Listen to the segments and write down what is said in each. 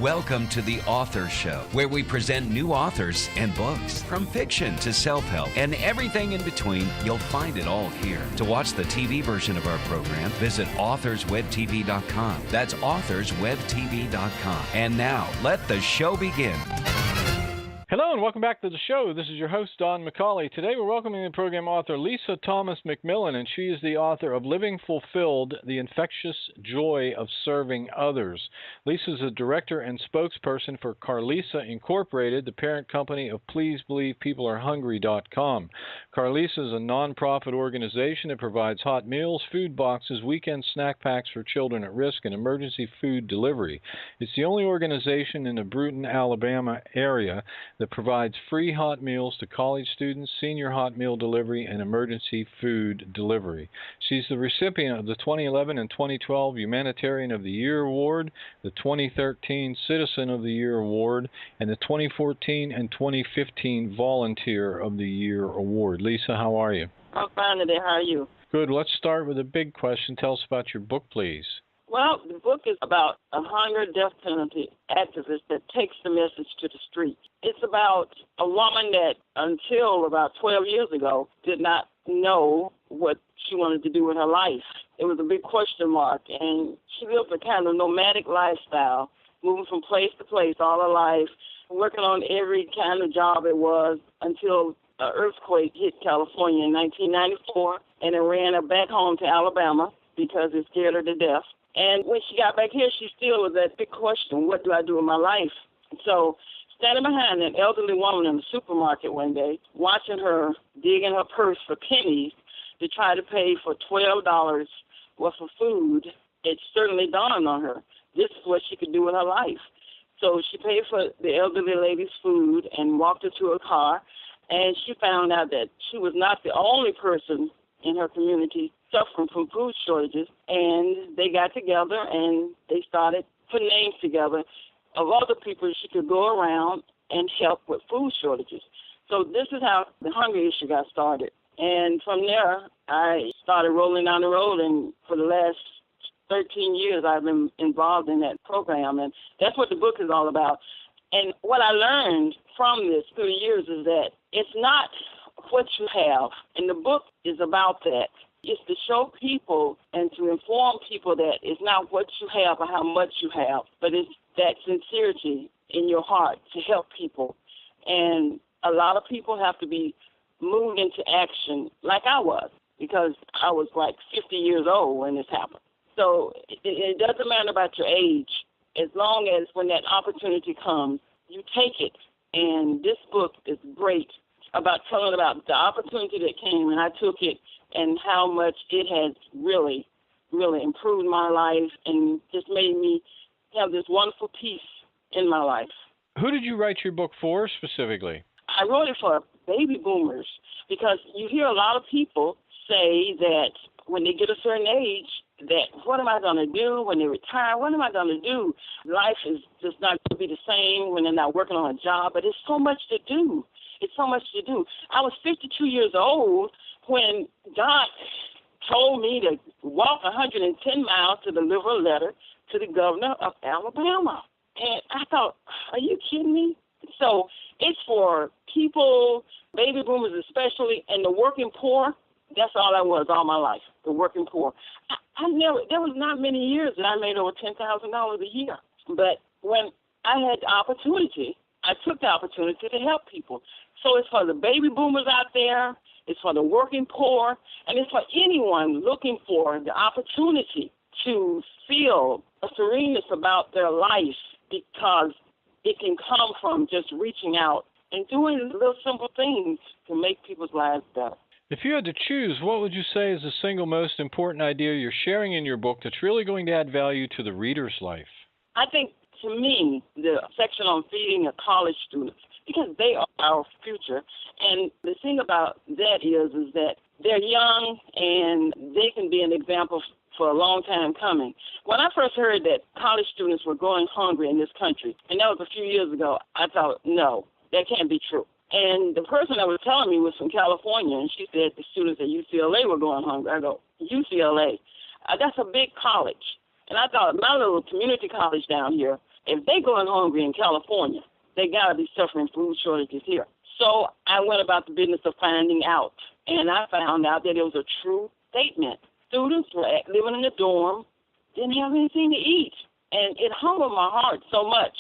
Welcome to The Author Show, where we present new authors and books. From fiction to self-help and everything in between, you'll find it all here. To watch the TV version of our program, visit authorswebtv.com. That's authorswebtv.com. And now, let the show begin. Hello and welcome back to the show. This is your host, Don McCauley. Today we're welcoming the program author Lisa Thomas-McMillan, and she is the author of Living Fulfilled, The Infectious Joy of Serving Others. Lisa is a director and spokesperson for Carlisa Incorporated, the parent company of PleaseBelievePeopleAreHungry.com. Carlisa is a nonprofit organization that provides hot meals, food boxes, weekend snack packs for children at risk, and emergency food delivery. It's the only organization in the Brewton, Alabama area that provides free hot meals to college students, senior hot meal delivery, and emergency food delivery. She's the recipient of the 2011 and 2012 Humanitarian of the Year Award, the 2013 Citizen of the Year Award, and the 2014 and 2015 Volunteer of the Year Award. Lisa, how are you? I'm fine today. How are you? Good. Let's start with a big question. Tell us about your book, please. Well, the book is about a hunger death penalty activist that takes the message to the street. It's about a woman that, until about 12 years ago, did not know what she wanted to do with her life. It was a big question mark, and she lived a kind of nomadic lifestyle, moving from place to place all her life, working on every kind of job it was until an earthquake hit California in 1994, and it ran her back home to Alabama because it scared her to death. And when she got back here, she still was that big question, what do I do with my life? So standing behind an elderly woman in the supermarket one day, watching her dig in her purse for pennies to try to pay for $12 worth of food, it certainly dawned on her. This is what she could do with her life. So she paid for the elderly lady's food and walked her to her car, and she found out that she was not the only person in her community suffering from food shortages, and they got together and they started putting names together of other people she could go around and help with food shortages. So this is how the hunger issue got started. And from there, I started rolling down the road, and for the last 13 years, I've been involved in that program, and that's what the book is all about. And what I learned from this through the years is that it's not what you have, and the book is about that. It's to show people and to inform people that it's not what you have or how much you have, but it's that sincerity in your heart to help people. And a lot of people have to be moved into action like I was, because I was like 50 years old when this happened. So it doesn't matter about your age. As long as when that opportunity comes, you take it. And this book is great about telling about the opportunity that came, and I took it, and how much it has really, really improved my life and just made me have this wonderful peace in my life. Who did you write your book for specifically? I wrote it for baby boomers, because you hear a lot of people say that when they get a certain age, that what am I going to do when they retire? What am I going to do? Life is just not going to be the same when they're not working on a job, but it's so much to do. It's so much to do. I was 52 years old when God told me to walk 110 miles to deliver a letter to the governor of Alabama. And I thought, are you kidding me? So it's for people, baby boomers especially, and the working poor. That's all I was all my life, the working poor. There was not many years that I made over $10,000 a year. But when I had the opportunity, I took the opportunity to help people. So it's for the baby boomers out there, it's for the working poor, and it's for anyone looking for the opportunity to feel a sereneness about their life, because it can come from just reaching out and doing little simple things to make people's lives better. If you had to choose, what would you say is the single most important idea you're sharing in your book that's really going to add value to the reader's life? I think, to me, the section on feeding of college students, because they are our future. And the thing about that is that they're young and they can be an example for a long time coming. When I first heard that college students were going hungry in this country, and that was a few years ago, I thought, no, that can't be true. And the person that was telling me was from California, and she said the students at UCLA were going hungry. I go, UCLA? That's a big college. And I thought my little community college down here, if they going hungry in California, they got to be suffering food shortages here. So I went about the business of finding out, and I found out that it was a true statement. Students were living in the dorm, didn't have anything to eat, and it humbled my heart so much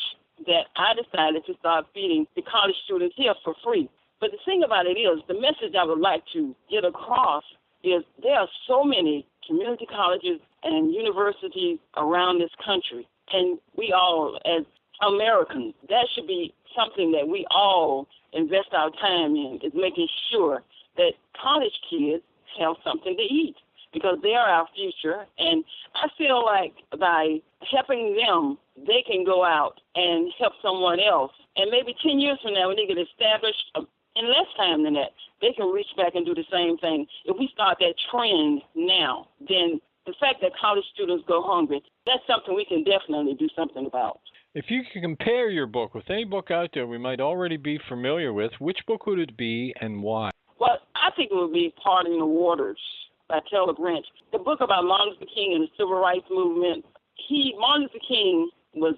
that I decided to start feeding the college students here for free. But the thing about it is, the message I would like to get across is there are so many community colleges and universities around this country, and we all, as Americans, that should be something that we all invest our time in, is making sure that college kids have something to eat, because they are our future. And I feel like by helping them, they can go out and help someone else. And maybe 10 years from now, when they get established in less time than that, they can reach back and do the same thing. If we start that trend now, then the fact that college students go hungry, that's something we can definitely do something about. If you could compare your book with any book out there we might already be familiar with, which book would it be and why? Well, I think it would be Parting the Waters by Taylor Branch. The book about Martin Luther King and the Civil Rights Movement. Martin Luther King was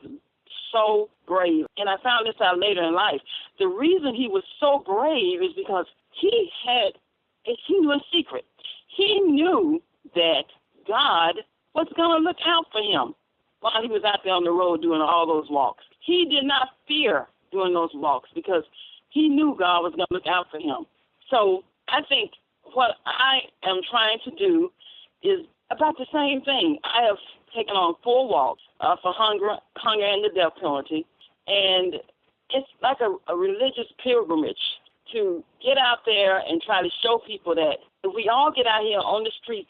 so brave, and I found this out later in life. The reason he was so brave is because he knew a secret. He knew that God was going to look out for him while he was out there on the road doing all those walks. He did not fear doing those walks because he knew God was going to look out for him. So I think what I am trying to do is about the same thing. I have taken on 4 walks for hunger and the death penalty, and it's like a religious pilgrimage to get out there and try to show people that if we all get out here on the streets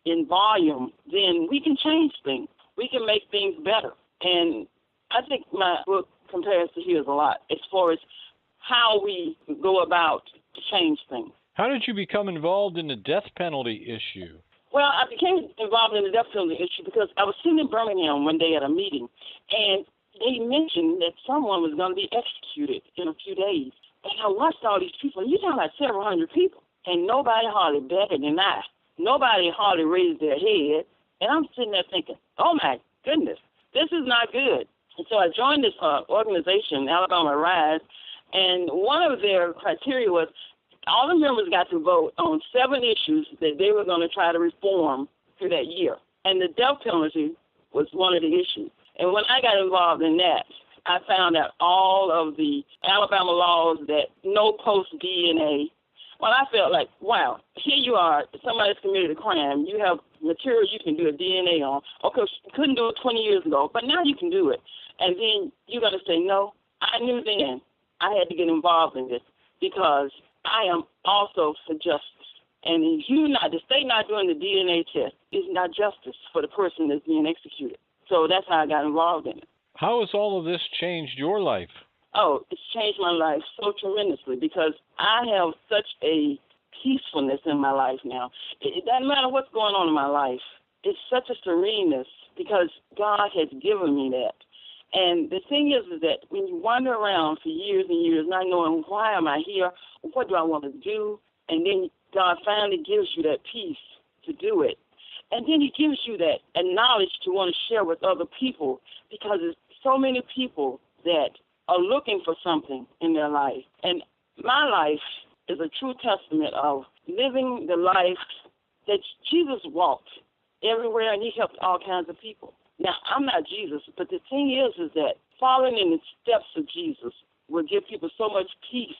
in volume, then we can change things. We can make things better. And I think my book compares to his a lot as far as how we go about to change things. How did you become involved in the death penalty issue? Well, I became involved in the death penalty issue because I was sitting in Birmingham one day at a meeting, and they mentioned that someone was going to be executed in a few days. And I watched all these people, and you're talking about several hundred people, and nobody hardly batted an eye. Nobody hardly raised their head. And I'm sitting there thinking, oh, my goodness, this is not good. And so I joined this organization, Alabama Rise, and one of their criteria was all the members got to vote on 7 issues that they were going to try to reform through that year. And the death penalty was one of the issues. And when I got involved in that, I found out all of the Alabama laws that no post-DNA. Well, I felt like, wow, here you are, somebody's committed a crime. You have material you can do a DNA on. Okay, you couldn't do it 20 years ago, but now you can do it. And then you're going to say, no, I knew then I had to get involved in this because I am also for justice. And if the state not doing the DNA test is not justice for the person that's being executed. So that's how I got involved in it. How has all of this changed your life? Oh, it's changed my life so tremendously because I have such a peacefulness in my life now. It doesn't matter what's going on in my life. It's such a sereneness because God has given me that. And the thing is that when you wander around for years and years not knowing why am I here, what do I want to do, and then God finally gives you that peace to do it. And then he gives you that knowledge to want to share with other people because there's so many people that are looking for something in their life. And my life is a true testament of living the life that Jesus walked everywhere, and he helped all kinds of people. Now, I'm not Jesus, but the thing is that following in the steps of Jesus will give people so much peace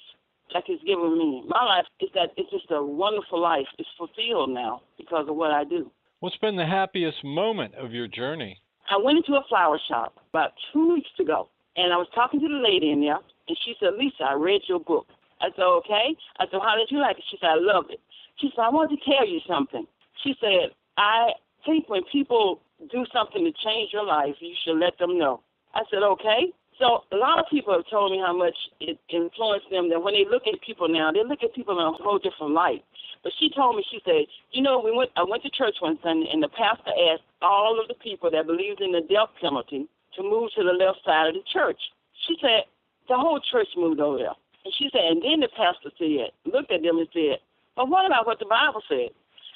like it's given me. My life is that it's just a wonderful life. It's fulfilled now because of what I do. What's been the happiest moment of your journey? I went into a flower shop about 2 weeks ago, and I was talking to the lady in there, and she said, Lisa, I read your book. I said, okay. I said, how did you like it? She said, I loved it. She said, I want to tell you something. She said, I think when people do something to change your life, you should let them know. I said, okay. So a lot of people have told me how much it influenced them, that when they look at people now, they look at people in a whole different light. But she told me, she said, you know, I went to church one Sunday, and the pastor asked all of the people that believed in the death penalty to move to the left side of the church. She said, the whole church moved over there. And she said, and then the pastor looked at them and said, but what about what the Bible said?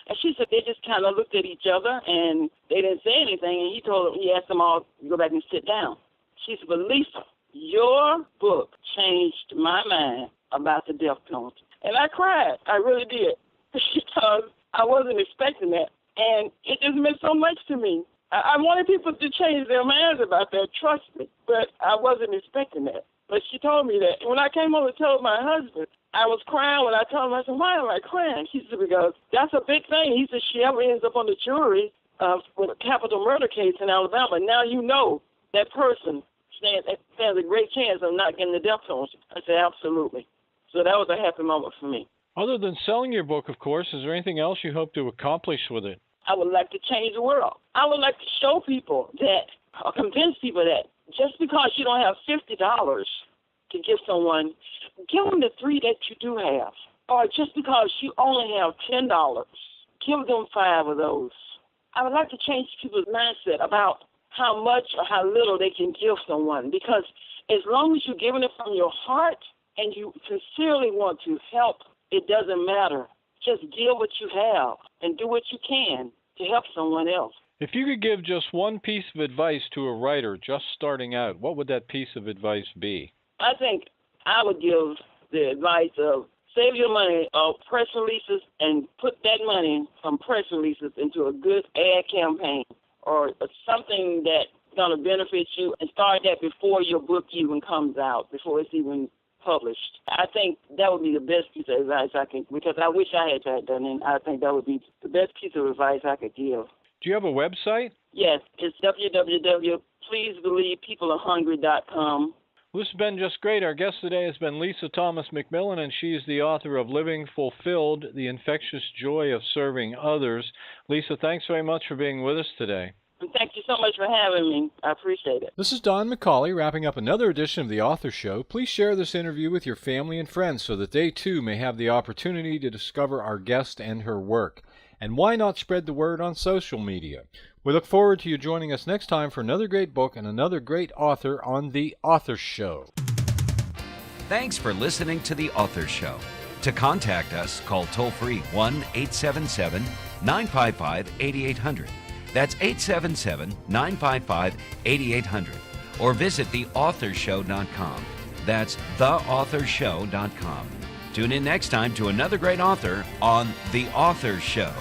And she said they just kind of looked at each other, and they didn't say anything, and he asked them all to go back and sit down. She said, but Lisa, your book changed my mind about the death penalty. And I cried. I really did. Because I wasn't expecting that. And it just meant so much to me. I wanted people to change their minds about that, trust me. But I wasn't expecting that. But she told me that. And when I came home and told my husband, I was crying when I told him. I said, why am I crying? He said, because that's a big thing. He said, she ever ends up on the jury with a capital murder case in Alabama. Now you know that person stands a great chance of not getting the death penalty. I said, absolutely. So that was a happy moment for me. Other than selling your book, of course, is there anything else you hope to accomplish with it? I would like to change the world. I would like to show people that, or convince people that just because you don't have $50 to give someone, give them the $3 that you do have. Or just because you only have $10, give them 5 of those. I would like to change people's mindset about how much or how little they can give someone, because as long as you're giving it from your heart and you sincerely want to help, it doesn't matter. Just give what you have and do what you can to help someone else. If you could give just one piece of advice to a writer just starting out, what would that piece of advice be? I think I would give the advice of save your money of press releases and put that money from press releases into a good ad campaign or something that's going to benefit you, and start that before your book even comes out, before it's even published. I think that would be the best piece of advice I can, because I wish I had that done, and I think that would be the best piece of advice I could give. Do you have a website? Yes, it's www.pleasebelievepeoplearehungry.com. Well, this has been just great. Our guest today has been Lisa Thomas-McMillan, and she's the author of Living Fulfilled, The Infectious Joy of Serving Others. Lisa, thanks very much for being with us today. And thank you so much for having me. I appreciate it. This is Don McCauley wrapping up another edition of The Author Show. Please share this interview with your family and friends so that they too may have the opportunity to discover our guest and her work. And why not spread the word on social media? We look forward to you joining us next time for another great book and another great author on The Author Show. Thanks for listening to The Author Show. To contact us, call toll-free 1-877-955-8800. That's 877-955-8800. Or visit theauthorshow.com. That's theauthorshow.com. Tune in next time to another great author on The Author Show.